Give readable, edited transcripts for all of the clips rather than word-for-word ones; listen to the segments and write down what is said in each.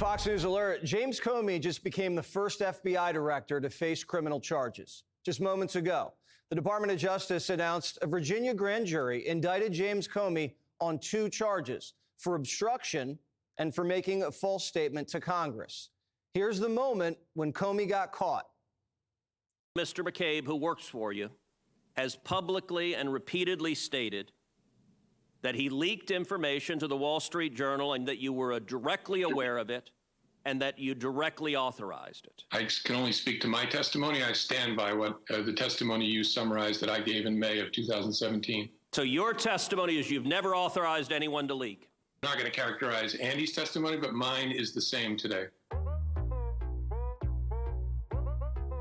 Fox News alert, James Comey just became the first FBI director to face criminal charges. Just moments ago, the Department of Justice announced a Virginia grand jury indicted James Comey on 2 charges for obstruction and for making a false statement to Congress. Here's the moment when Comey got caught. Mr. McCabe, who works for you, has publicly and repeatedly stated that he leaked information to the Wall Street Journal and that you were directly aware of it and that you directly authorized it. I can only speak to my testimony. I stand by what the testimony you summarized that I gave in May of 2017. So your testimony is you've never authorized anyone to leak. I'm not going to characterize Andy's testimony, but mine is the same today.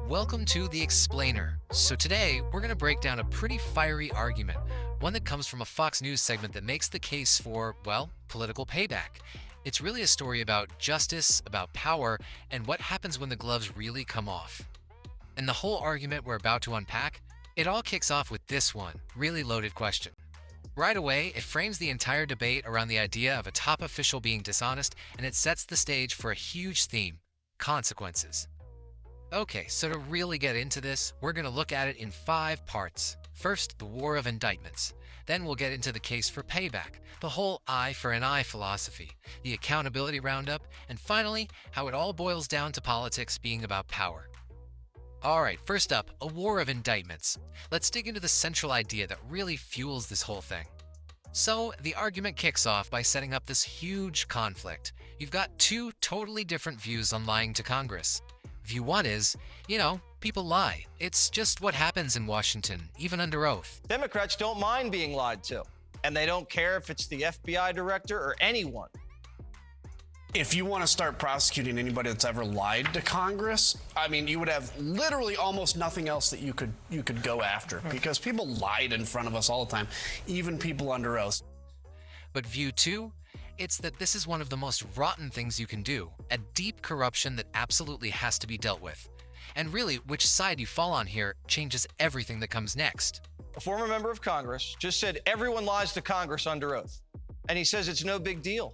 Welcome to The Explainer. So today, we're going to break down a pretty fiery argument, one that comes from a Fox News segment that makes the case for, well, political payback. It's really a story about justice, about power, and what happens when the gloves really come off. And the whole argument we're about to unpack, it all kicks off with this one, really loaded question. Right away, it frames the entire debate around the idea of a top official being dishonest, and it sets the stage for a huge theme, consequences. Okay, so to really get into this, we're going to look at it in 5 parts. First, the war of indictments. Then we'll get into the case for payback, the whole eye for an eye philosophy, the accountability roundup, and finally, how it all boils down to politics being about power. Alright, first up, a war of indictments. Let's dig into the central idea that really fuels this whole thing. So, the argument kicks off by setting up this huge conflict. You've got 2 totally different views on lying to Congress. View 1 is, people lie. It's just what happens in Washington, even under oath. Democrats don't mind being lied to, and they don't care if it's the FBI director or anyone. If you want to start prosecuting anybody that's ever lied to Congress, you would have literally almost nothing else that you could go after, because people lied in front of us all the time, even people under oath. But view 2? It's that this is one of the most rotten things you can do, a deep corruption that absolutely has to be dealt with. And really, which side you fall on here changes everything that comes next. A former member of Congress just said everyone lies to Congress under oath. And he says it's no big deal.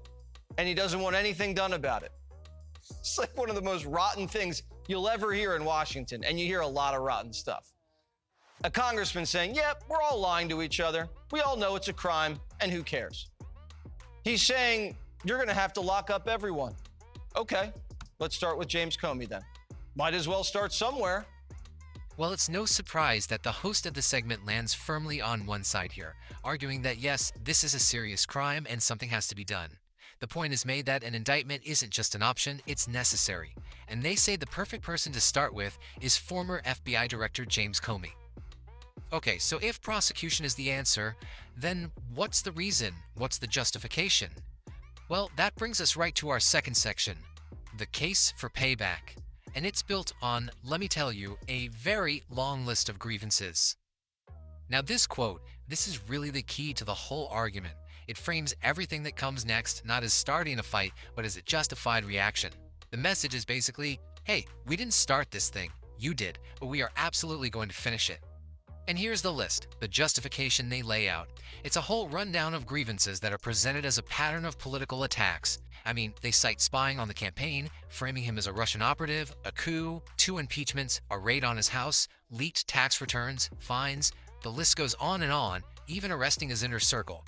And he doesn't want anything done about it. It's like one of the most rotten things you'll ever hear in Washington. And you hear a lot of rotten stuff. A congressman saying, yep, we're all lying to each other. We all know it's a crime, and who cares? He's saying, you're going to have to lock up everyone. Okay, let's start with James Comey then. Might as well start somewhere. Well, it's no surprise that the host of the segment lands firmly on one side here, arguing that yes, this is a serious crime and something has to be done. The point is made that an indictment isn't just an option, it's necessary. And they say the perfect person to start with is former FBI Director James Comey. Okay, so if prosecution is the answer, then what's the reason? What's the justification? Well, that brings us right to our second section, the case for payback. And it's built on, let me tell you, a very long list of grievances. Now this quote, this is really the key to the whole argument. It frames everything that comes next not as starting a fight, but as a justified reaction. The message is basically, hey, we didn't start this thing, you did, but we are absolutely going to finish it. And here's the list, the justification they lay out. It's a whole rundown of grievances that are presented as a pattern of political attacks. They cite spying on the campaign, framing him as a Russian operative, a coup, 2 impeachments, a raid on his house, leaked tax returns, fines. The list goes on, even arresting his inner circle.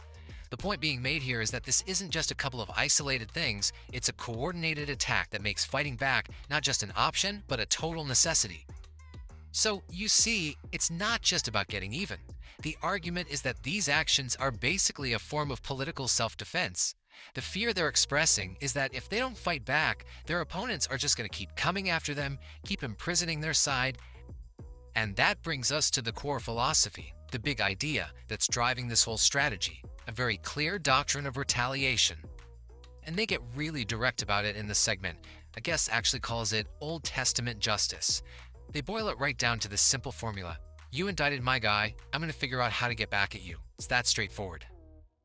The point being made here is that this isn't just a couple of isolated things, it's a coordinated attack that makes fighting back not just an option, but a total necessity. So, you see, it's not just about getting even. The argument is that these actions are basically a form of political self-defense. The fear they're expressing is that if they don't fight back, their opponents are just going to keep coming after them, keep imprisoning their side. And that brings us to the core philosophy, the big idea that's driving this whole strategy, a very clear doctrine of retaliation. And they get really direct about it in the segment. A guest actually calls it Old Testament justice. They boil it right down to this simple formula. You indicted my guy, I'm going to figure out how to get back at you. It's that straightforward.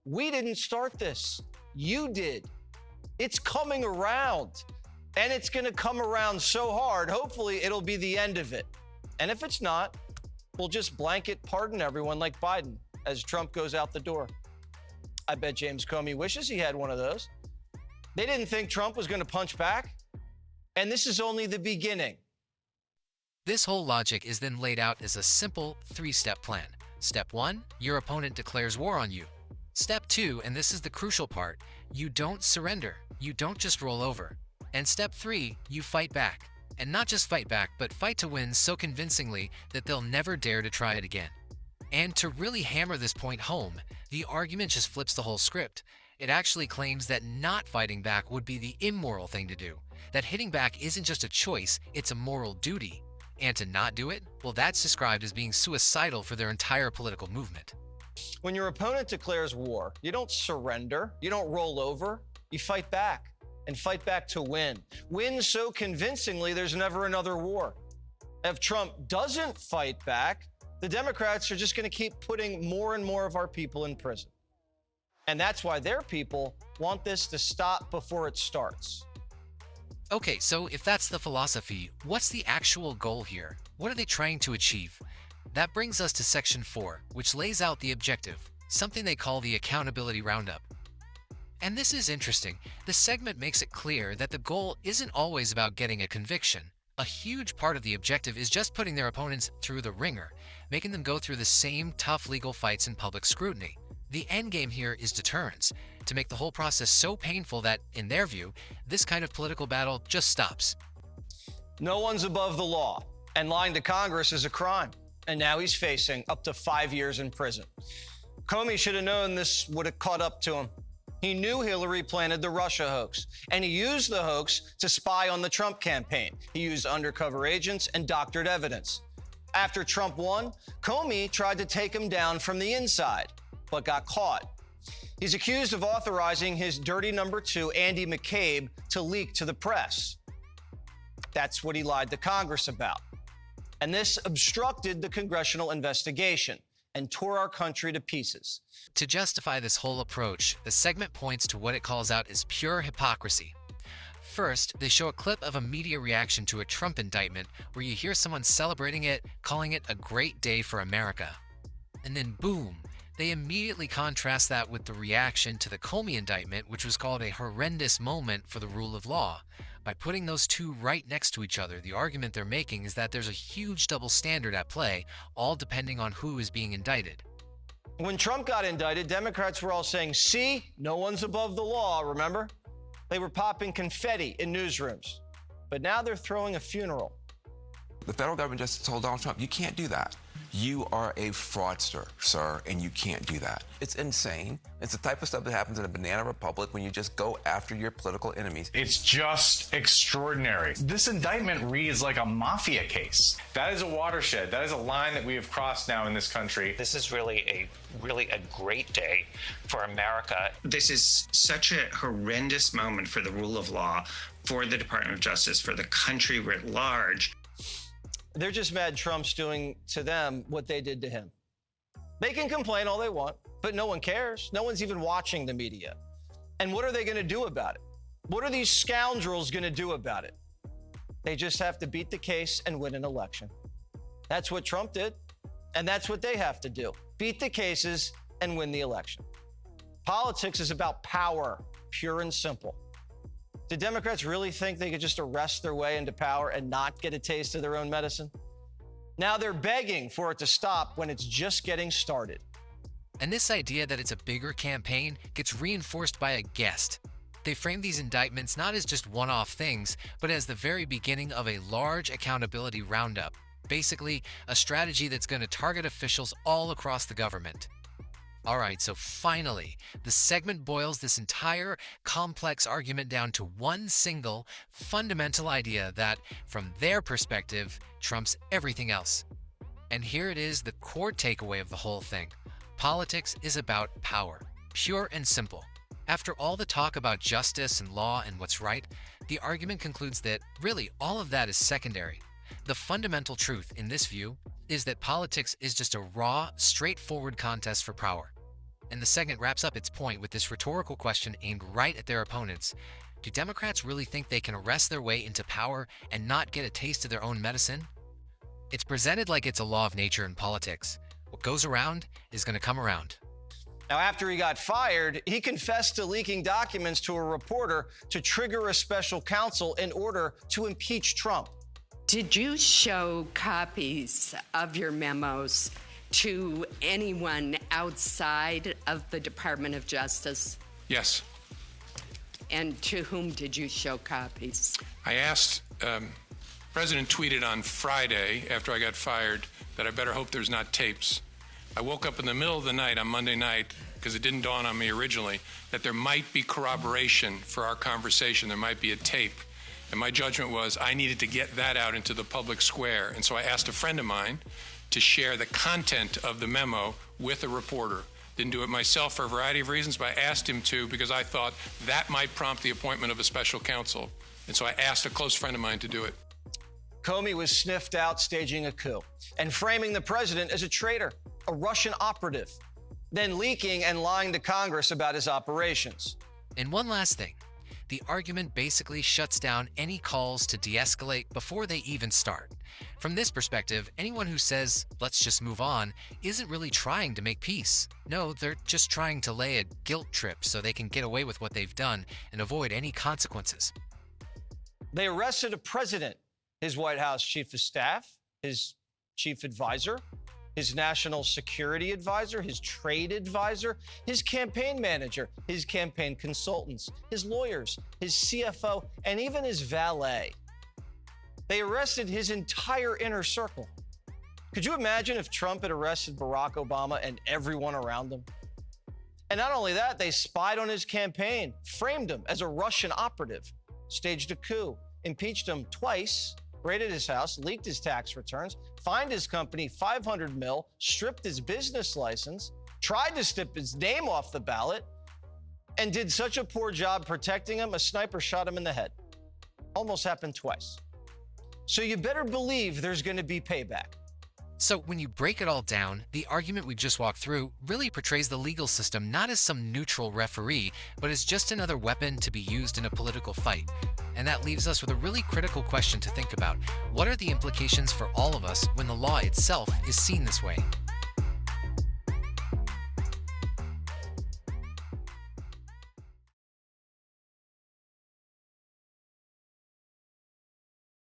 We didn't start this. You did. It's coming around. And it's going to come around so hard, hopefully it'll be the end of it. And if it's not, we'll just blanket pardon everyone like Biden as Trump goes out the door. I bet James Comey wishes he had one of those. They didn't think Trump was going to punch back. And this is only the beginning. This whole logic is then laid out as a simple three-step plan. Step 1, your opponent declares war on you. Step 2, and this is the crucial part, you don't surrender. You don't just roll over. And step 3, you fight back. And not just fight back, but fight to win so convincingly that they'll never dare to try it again. And to really hammer this point home, the argument just flips the whole script. It actually claims that not fighting back would be the immoral thing to do. That hitting back isn't just a choice, it's a moral duty. And to not do it, well, that's described as being suicidal for their entire political movement. When your opponent declares war, you don't surrender, you don't roll over, you fight back, and fight back to win. Win so convincingly there's never another war. If Trump doesn't fight back, the Democrats are just going to keep putting more and more of our people in prison. And that's why their people want this to stop before it starts. Okay, so if that's the philosophy, what's the actual goal here? What are they trying to achieve? That brings us to Section 4, which lays out the objective, something they call the Accountability Roundup. And this is interesting. The segment makes it clear that the goal isn't always about getting a conviction. A huge part of the objective is just putting their opponents through the ringer, making them go through the same tough legal fights and public scrutiny. The end game here is deterrence, to make the whole process so painful that, in their view, this kind of political battle just stops. No one's above the law, and lying to Congress is a crime. And now he's facing up to 5 years in prison. Comey should have known this would have caught up to him. He knew Hillary planted the Russia hoax, and he used the hoax to spy on the Trump campaign. He used undercover agents and doctored evidence. After Trump won, Comey tried to take him down from the inside, but got caught. He's accused of authorizing his dirty number 2, Andy McCabe, to leak to the press. That's what he lied to Congress about. And this obstructed the congressional investigation and tore our country to pieces. To justify this whole approach, the segment points to what it calls out as pure hypocrisy. First, they show a clip of a media reaction to a Trump indictment where you hear someone celebrating it, calling it a great day for America. And then boom, they immediately contrast that with the reaction to the Comey indictment, which was called a horrendous moment for the rule of law. By putting those two right next to each other, the argument they're making is that there's a huge double standard at play, all depending on who is being indicted. When Trump got indicted, Democrats were all saying, see, no one's above the law, remember? They were popping confetti in newsrooms. But now they're throwing a funeral. The federal government just told Donald Trump, you can't do that. You are a fraudster, sir, and you can't do that. It's insane. It's the type of stuff that happens in a banana republic when you just go after your political enemies. It's just extraordinary. This indictment reads like a mafia case. That is a watershed. That is a line that we have crossed now in this country. This is really a great day for America. This is such a horrendous moment for the rule of law, for the Department of Justice, for the country writ large. They're just mad Trump's doing to them what they did to him. They can complain all they want, but no one cares. No one's even watching the media. And what are they going to do about it? What are these scoundrels going to do about it? They just have to beat the case and win an election. That's what Trump did, and that's what they have to do. Beat the cases and win the election. Politics is about power, pure and simple. Do Democrats really think they could just arrest their way into power and not get a taste of their own medicine? Now they're begging for it to stop when it's just getting started. And this idea that it's a bigger campaign gets reinforced by a guest. They frame these indictments not as just one-off things, but as the very beginning of a large accountability roundup. Basically, a strategy that's going to target officials all across the government. All right, so finally, the segment boils this entire complex argument down to one single fundamental idea that, from their perspective, trumps everything else. And here it is, the core takeaway of the whole thing. Politics is about power, pure and simple. After all the talk about justice and law and what's right, the argument concludes that really all of that is secondary. The fundamental truth in this view is that politics is just a raw, straightforward contest for power. And the segment wraps up its point with this rhetorical question aimed right at their opponents. Do Democrats really think they can arrest their way into power and not get a taste of their own medicine? It's presented like it's a law of nature in politics. What goes around is going to come around. Now, after he got fired, he confessed to leaking documents to a reporter to trigger a special counsel in order to impeach Trump. Did you show copies of your memos to anyone outside of the Department of Justice? Yes. And to whom did you show copies? I asked, President tweeted on Friday after I got fired that I better hope there's not tapes. I woke up in the middle of the night on Monday night, because it didn't dawn on me originally, that there might be corroboration for our conversation. There might be a tape. And my judgment was I needed to get that out into the public square. And so I asked a friend of mine to share the content of the memo with a reporter. Didn't do it myself for a variety of reasons, but I asked him to because I thought that might prompt the appointment of a special counsel. And so I asked a close friend of mine to do it. Comey was sniffed out staging a coup and framing the president as a traitor, a Russian operative, then leaking and lying to Congress about his operations. And one last thing. The argument basically shuts down any calls to de-escalate before they even start. From this perspective, anyone who says, let's just move on, isn't really trying to make peace. No, they're just trying to lay a guilt trip so they can get away with what they've done and avoid any consequences. They arrested a president, his White House chief of staff, his chief advisor, his national security advisor, his trade advisor, his campaign manager, his campaign consultants, his lawyers, his CFO, and even his valet. They arrested his entire inner circle. Could you imagine if Trump had arrested Barack Obama and everyone around him? And not only that, they spied on his campaign, framed him as a Russian operative, staged a coup, impeached him twice, raided his house, leaked his tax returns, fined his company $500 million, stripped his business license, tried to strip his name off the ballot, and did such a poor job protecting him, a sniper shot him in the head. Almost happened twice. So you better believe there's going to be payback. So when you break it all down, the argument we just walked through really portrays the legal system not as some neutral referee, but as just another weapon to be used in a political fight. And that leaves us with a really critical question to think about. What are the implications for all of us when the law itself is seen this way?